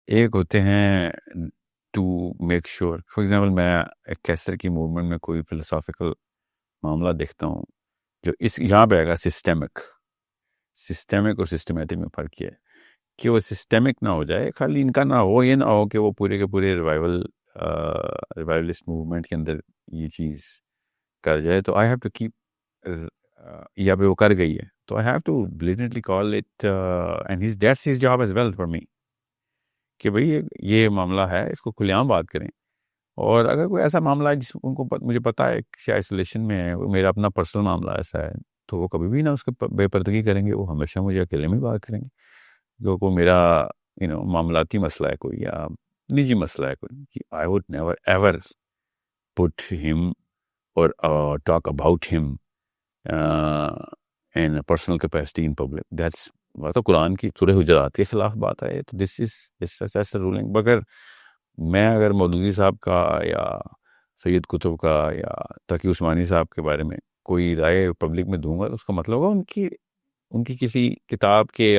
ایک ہوتے ہیں to make sure. For example میں ایک کیسر کی موومنٹ میں کوئی فلسافیکل معاملہ دیکھتا ہوں جو اس یہاں پہ آئے گا سسٹمک اور سسٹمیٹک میں فرق کیا ہے کہ وہ سسٹمک نہ ہو جائے, خالی ان کا نہ ہو, یہ نہ ہو کہ وہ پورے کے پورے ریوائولسٹ موومنٹ کے اندر یہ چیز کر جائے. تو آئی ہیو ٹو کیپ, یا پہ وہ کر گئی ہے تو I have to blatantly call it, and that's his job as well for me کہ بھئی یہ معاملہ ہے, اس کو کھلے عام بات کریں. اور اگر کوئی ایسا معاملہ ہے جس ان کو مجھے پتا ہے کسی آئسولیشن میں ہے, میرا اپنا پرسنل معاملہ ایسا ہے, تو وہ کبھی بھی نہ اس کے بے پردگی کریں گے, وہ ہمیشہ مجھے اکیلے میں بات کریں گے. جو کوئی میرا معاملاتی مسئلہ ہے کوئی یا نجی مسئلہ ہے کوئی, آئی وڈ نیور ایور پٹ ہم اور ٹاک اباؤٹ ہم in a personal capacity in public. That's تو قرآن کی سورہ حجرات کے خلاف بات ہے. تو دس از رولنگ. مگر میں اگر مودودی صاحب کا یا سید قطب کا یا تقی عثمانی صاحب کے بارے میں کوئی رائے پبلک میں دوں گا تو اس کا مطلب ہوگا ان کی کسی کتاب کے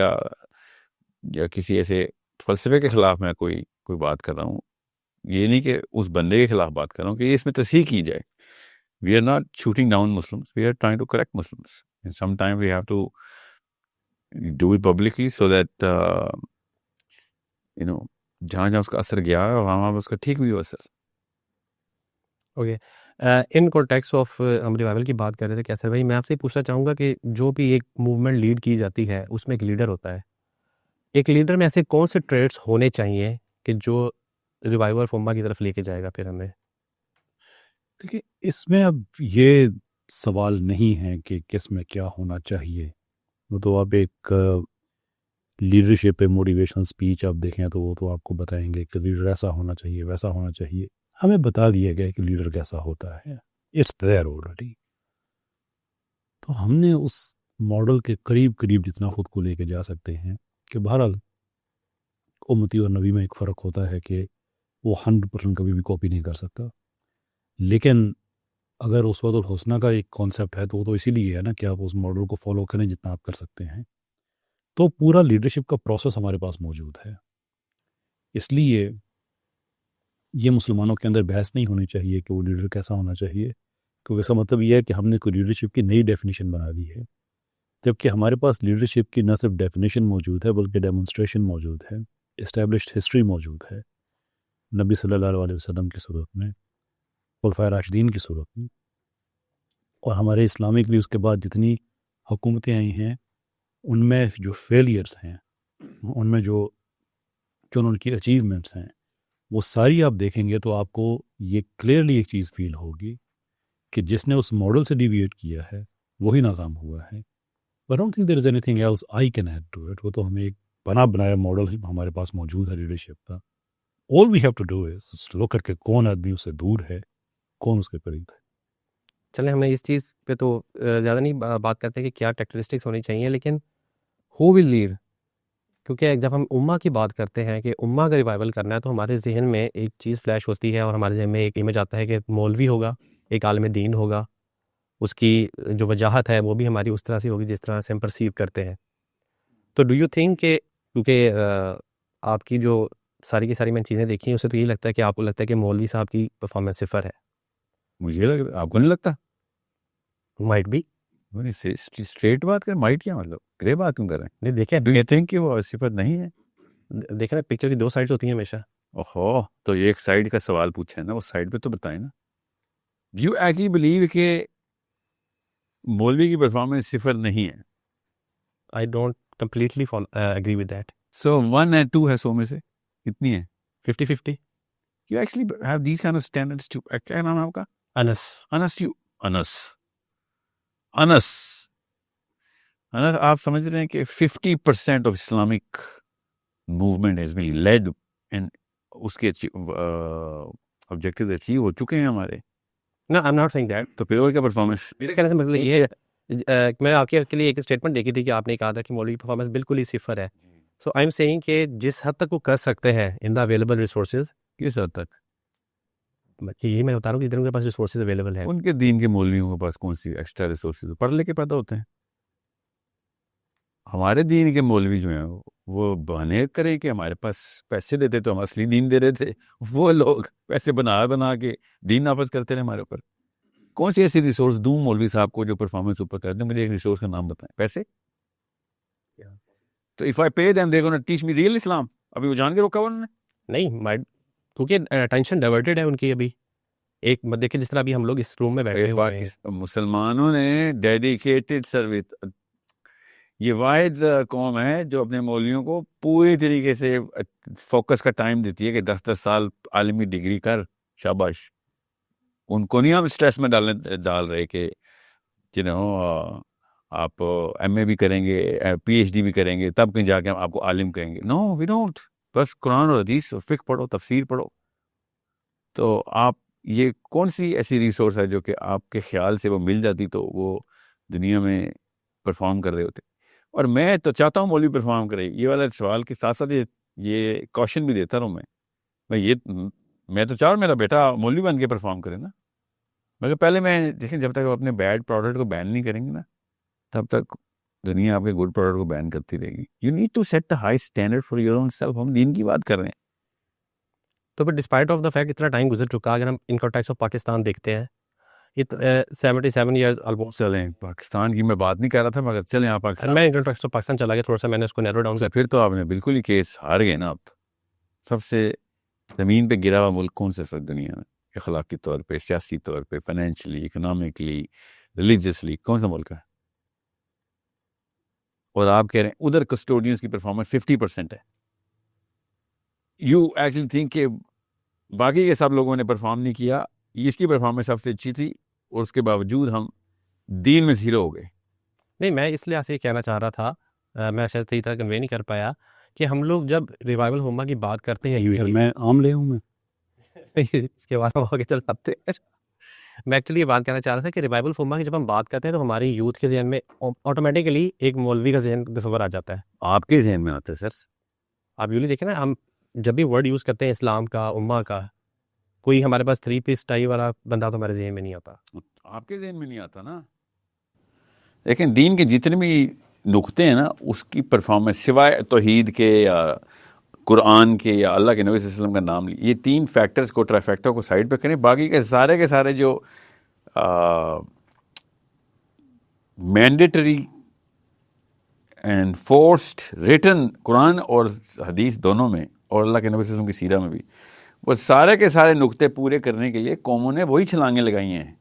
یا کسی ایسے فلسفے کے خلاف میں کوئی بات کر رہا ہوں. یہ نہیں کہ اس بندے کے خلاف بات کر رہا ہوں کہ اس میں تصحیح کی جائے. We are not shooting down Muslims. We are trying to correct Muslims. And sometimes we have to do it publicly so that, جہاں اس کا اثر گیا ہے وہاں اس کا ٹھیک بھی ہو اثر. اوکے, ان کانٹیکس آف ہم ریوائول کی بات کر رہے تھے کیسر بھائی, میں آپ سے پوچھنا چاہوں گا کہ جو بھی ایک موومنٹ لیڈ کی جاتی ہے اس میں ایک لیڈر ہوتا ہے. ایک لیڈر میں ایسے کون سے ٹریٹس ہونے چاہیے کہ جو ریوائول آف امہ کی طرف لے کے جائے گا پھر ہمیں؟ دیکھیے, اس میں اب یہ سوال نہیں ہے کہ کس میں کیا ہونا چاہیے. وہ تو آپ ایک لیڈرشپ پہ موٹیویشنل سپیچ آپ دیکھیں تو وہ تو آپ کو بتائیں گے کہ لیڈر ایسا ہونا چاہیے, ویسا ہونا چاہیے. ہمیں بتا دیا گیا کہ لیڈر کیسا ہوتا ہے. It's there already. تو ہم نے اس ماڈل کے قریب جتنا خود کو لے کے جا سکتے ہیں کہ بہرحال امتی اور نبی میں ایک فرق ہوتا ہے کہ وہ 100% کبھی بھی کاپی نہیں کر سکتا. لیکن اگر اسوۃ الحسنہ کا ایک کانسیپٹ ہے تو وہ تو اسی لیے ہے نا کہ آپ اس ماڈل کو فالو کریں جتنا آپ کر سکتے ہیں. تو پورا لیڈرشپ کا پروسیس ہمارے پاس موجود ہے. اس لیے یہ مسلمانوں کے اندر بحث نہیں ہونی چاہیے کہ وہ لیڈر کیسا ہونا چاہیے, کیونکہ اس کا مطلب یہ ہے کہ ہم نے کوئی لیڈرشپ کی نئی ڈیفینیشن بنا دی ہے, جبکہ ہمارے پاس لیڈرشپ کی نہ صرف ڈیفینیشن موجود ہے بلکہ ڈیمونسٹریشن موجود ہے, اسٹیبلشڈ ہسٹری موجود ہے نبی صلی اللہ علیہ وسلم کی صورت میں, خلفائے راشدین کی صورت میں, اور ہمارے اسلامک لیوز کے بعد جتنی حکومتیں آئی ہیں ان میں جو فیلئرس ہیں, ان میں جو ان کی اچیومنٹس ہیں, وہ ساری آپ دیکھیں گے تو آپ کو یہ کلیئرلی ایک چیز فیل ہوگی کہ جس نے اس ماڈل سے ڈیویٹ کیا ہے وہی ناکام ہوا ہے. I don't think there is anything else I can add to it. وہ تو ہمیں ایک بنایا ماڈل ہمارے پاس موجود ہے لیڈرشپ کا. All we have to do is look at کہ کون آدمی اس سے دور ہے, کون اس کے قریب ہے. چلیں, ہم نے اس چیز پہ تو زیادہ نہیں بات کرتے کہ کیا کریکٹرسٹکس ہونی چاہیے, لیکن ہو ول لیڈ, کیونکہ جب ہم امہ کی بات کرتے ہیں کہ امہ کا ریوائول کرنا ہے تو ہمارے ذہن میں ایک چیز فلیش ہوتی ہے اور ہمارے ذہن میں ایک امیج آتا ہے کہ مولوی ہوگا, ایک عالم دین ہوگا, اس کی جو وجاہت ہے وہ بھی ہماری اس طرح سے ہوگی جس طرح سے ہم پرسیو کرتے ہیں. تو ڈو یو تھنک کہ کیونکہ آپ کی جو ساری کی ساری میں چیزیں دیکھی ہیں اسے تو یہی لگتا ہے کہ آپ کو لگتا ہے کہ مولوی صاحب کی پرفارمنس صفر ہے؟ مجھے لگتا, آپ کو نہیں لگتا؟ مائٹ بھی. اسٹریٹ بات کر, مائٹ کیا مطلب گرے بات کیوں کر رہے ہیں؟ نہیں دیکھیں, ڈو یو تھنک کہ وہ صفت نہیں ہے؟ دیکھیں نا, پکچر کی دو سائڈس ہوتی ہیں ہمیشہ. اوہو, تو یہ ایک سائڈ کا سوال پوچھا ہے نا, اس سائڈ پہ تو بتائیں نا. یو ایکچولی بلیو کہ مولوی کی پرفارمنس صفر نہیں ہے؟ I don't completely agree with that. So 1 and 2 ہے 100 میں سے کتنی ہے؟ 50-50. You actually have these kind of standards to, کیا نام ہے آپ کا؟ انس, آپ سمجھ رہے ہیں کہ 50% of Islamic movement has been led and اس کے objectives achieve ہو چکے ہیں ہمارے. No, I'm not saying that. تو پھر اور کیا پرفارمنس؟ میرے کہنے سے مسئلہ یہ ہے, میں آپ کے لیے ایک اسٹیٹمنٹ دیکھی تھی کہ آپ نے کہا تھا کہ مولوی کی پرفارمنس بالکل ہی صفر ہے. سو آئی ایم سیئنگ کہ جس حد تک وہ کر سکتے ہیں ان دا اویلیبل ریسورسز, کس حد تک؟ یہی میں بتا رہا ہوں کہ جتنے ان کے پاس ریسورسز اویلیبل ہیں. ان کے دین کے مولویوں کے پاس کون سی ایکسٹرا ریسورسز؟ پڑھ لے کے پیدا ہوتے ہیں. ہمارے دین کے مولوی جو ہیں وہ بہانے کریں کہ ہمارے پاس پیسے دیتے تو ہم اصلی دین دے رہے تھے، وہ لوگ پیسے بنا کے دین نافذ کرتے رہے ہمارے اوپر. کون سی ایسی ریسورس دوں مولوی صاحب کو جو پرفارمنس اوپر کر دیں؟ مجھے ایک ریسورس کا نام بتائیں. پیسے؟ تو if I pay them they gonna teach me real Islam. ابھی وہ جان کے روکا انہوں نے نہیں، کیونکہ اٹینشن ڈائیورٹیڈ ہے ان کی. ابھی ایک دیکھیں جس طرح ابھی ہم لوگ اس روم میں بیٹھے ہوئے ہیں، مسلمانوں نے ڈیڈیکیٹڈ سروس. یہ واحد قوم ہے جو اپنے مولویوں کو پوری طریقے سے فوکس کا ٹائم دیتی ہے کہ 10 سال عالمی ڈگری کر، شاباش. ان کو نہیں ہم اسٹریس میں ڈال رہے کہ آپ ایم اے بھی کریں گے، پی ایچ ڈی بھی کریں گے، تب کہیں جا کے ہم آپ کو عالم کہیں گے. نو وی ڈونٹ. بس قرآن اور حدیث فقہ پڑھو، تفسیر پڑھو. تو آپ یہ کون سی ایسی ریسورس ہے جو کہ آپ کے خیال سے وہ مل جاتی تو وہ دنیا میں پرفارم کر رہے ہوتے؟ اور میں تو چاہتا ہوں مولوی پرفارم کرے. یہ والا سوال کے ساتھ ساتھ یہ کوشچن بھی دیتا رہوں میں تو چاہوں میرا بیٹا مولوی بن کے پرفارم کرے نا، مگر پہلے میں دیکھیں جب تک اپنے بیڈ پروڈکٹ کو بین نہیں کریں گے نا تب تک دنیا آپ کے گڈ پروڈکٹ کو بین کرتی رہے گی. You need to set the high standard for your own self. ہم دین کی بات کر رہے ہیں. تو پھر ڈسپائٹ آف دا فیکٹ اتنا ٹائم گزر چکا، اگر ہم ان کانٹیکسٹ آف پاکستان دیکھتے ہیں، 77 ایئرز آلموسٹ. چلیں پاکستان کی میں بات نہیں کر رہا تھا، مگر چلیں آپ پاکستان. میں ان کانٹیکسٹ آف پاکستان چلا گیا تھوڑا سا، میں نے اس کو نیرو ڈاؤن. پھر تو آپ نے بالکل ہی کیس ہار گئے نا. آپ سب سے زمین پہ گرا ہوا ملک کون سا ہے دنیا میں؟ اخلاقی طور پہ، سیاسی طور پہ، فائنینشلی، اکنامکلی، ریلیجیسلی کون سا ملک ہے؟ اور آپ کہہ رہے ہیں ادھر کسٹوڈینس کی پرفارمنس 50% ہے. یو ایکچولی تھنک کہ باقی کے سب لوگوں نے پرفارم نہیں کیا، اس کی پرفارمنس سب سے اچھی تھی اور اس کے باوجود ہم دین میں زیرو ہو گئے. نہیں، میں اس لیے یہ کہنا چاہ رہا تھا، میں شاید صحیح طرح کنوے نہیں کر پایا کہ ہم لوگ جب ریوائول ہوما کی بات کرتے ہیں، میں عام لے ہوں میں اس کے بعد ہم آگے چل پاتے ہیں. میں ایکچولی یہ بات کہنا چاہ رہا تھا کہ ریوائول فوما کی جب ہم بات کرتے ہیں تو ہماری یوتھ کے ذہن میں آٹومیٹیکلی ایک مولوی کا ذہن تصور آ جاتا ہے. آپ کے ذہن میں آتا ہے سر؟ آپ یوں دیکھیں نا، ہم جب بھی ورڈ یوز کرتے ہیں اسلام کا، امہ کا، کوئی ہمارے پاس 3 پیس ٹائی والا بندہ تو ہمارے ذہن میں نہیں آتا. آپ کے ذہن میں نہیں آتا نا. لیکن دین کے جتنے بھی نقطے ہیں نا اس کی پرفارمنس سوائے توحید کے یا قرآن کے یا اللہ کے نبی صلی اللہ علیہ وسلم کا نام یہ 3 فیکٹرز کو، ٹرائیفیکٹر کو سائڈ پہ کریں. باقی کے سارے جو مینڈیٹری اینڈ فورسڈ ریٹن قرآن اور حدیث دونوں میں اور اللہ کے نبی صلی اللہ علیہ وسلم کی سیرہ میں بھی، وہ سارے کے سارے نقطے پورے کرنے کے لیے قوموں نے وہی چھلانگیں لگائی ہیں.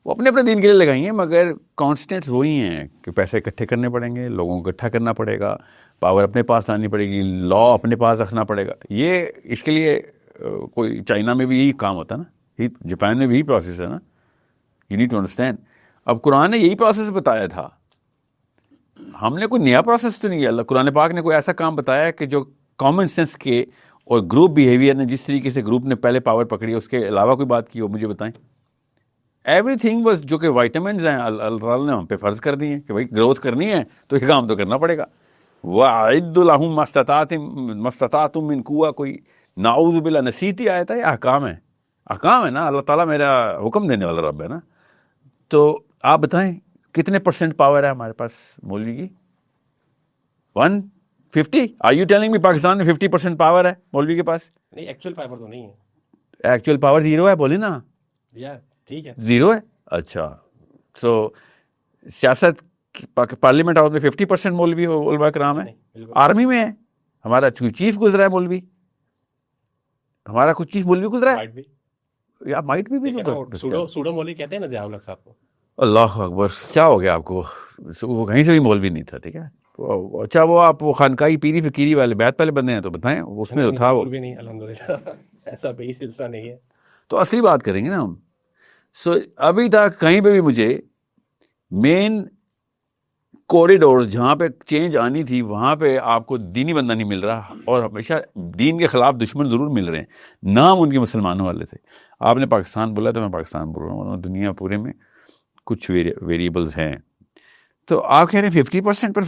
وہ اپنے دین کے لیے لگائی ہیں، مگر کانسٹنٹس وہی ہیں کہ پیسے اکٹھے کرنے پڑیں گے، لوگوں کو اکٹھا کرنا پڑے گا، پاور اپنے پاس لانی پڑے گی، لا اپنے پاس رکھنا پڑے گا. یہ اس کے لیے کوئی چائنا میں بھی یہی کام ہوتا ہے نا، جاپان میں بھی یہی پروسیس ہے نا. You need to understand. اب قرآن نے یہی پروسیس بتایا تھا، ہم نے کوئی نیا پروسیس تو نہیں کیا. اللہ قرآن پاک نے کوئی ایسا کام بتایا کہ جو کامن سینس کے اور گروپ بیہیویئر نے جس طریقے سے گروپ نے پہلے پاور پکڑی اس کے علاوہ کوئی بات کی ہو مجھے بتائیں. ایوری تھنگ واز جو کہ وائٹامنز ہیں اللہ تعالیٰ نے ہم پہ فرض کر دی ہیں کہ بھائی گروتھ کرنی ہے تو یہ کام تو کرنا پڑے گا. وَأَعِدُّ لَهُم مَّا اسْتَطَعْتُم مِّن قُوَّةٍ، کوئی نعوذ باللہ نسیتی آیت ہے، یہ احکام ہے نا. اللہ تعالیٰ میرا حکم دینے والا رب ہے نا. تو آپ بتائیں کتنے % پاور ہے ہمارے پاس مولوی کی؟ 150. Are you telling me Pakistan میں 50% پاور ہے مولوی کے پاس؟ نہیں، ایکچوئل پاور تو نہیں ہے. ایکچوئل پاور 0 ہے، بولی نا. ٹھیک ہے، 0 ہے. اچھا، سو سیاست پارلیمنٹ ہاؤس میں 50% مولوی علماء کرام ہے. آرمی میں ہے ہمارا چیف گزرا ہے مولوی، ہمارا کچھ چیف مولوی گزرا ہے یا مائٹ بھی سوڈو مولوی کہتے ہیں نا ضیاء الحق صاحب کو. اللہ اکبر، کیا ہو گیا آپ کو؟ وہ کہیں سے بھی مولوی نہیں تھا. ٹھیک ہے، اچھا وہ آپ وہ خانقاہی پیری فقیری والے بیت پہلے بندے ہیں تو بتائیں اس میں تو تھا وہ بھی نہیں. الحمدللہ ایسا بھی سلسلہ نہیں ہے. تو اصلی بات کریں گے نا ہم. سو ابھی تک کہیں پہ بھی مجھے مین کوریڈورز جہاں پہ چینج آنی تھی وہاں پہ آپ کو دینی بندہ نہیں مل رہا، اور ہمیشہ دین کے خلاف دشمن ضرور مل رہے ہیں. نام ان کے مسلمانوں والے تھے. آپ نے پاکستان بولا تو میں پاکستان بول رہا ہوں، دنیا پورے میں کچھ ویریبلز ہیں. تو آپ کہہ رہے ہیں 50% پر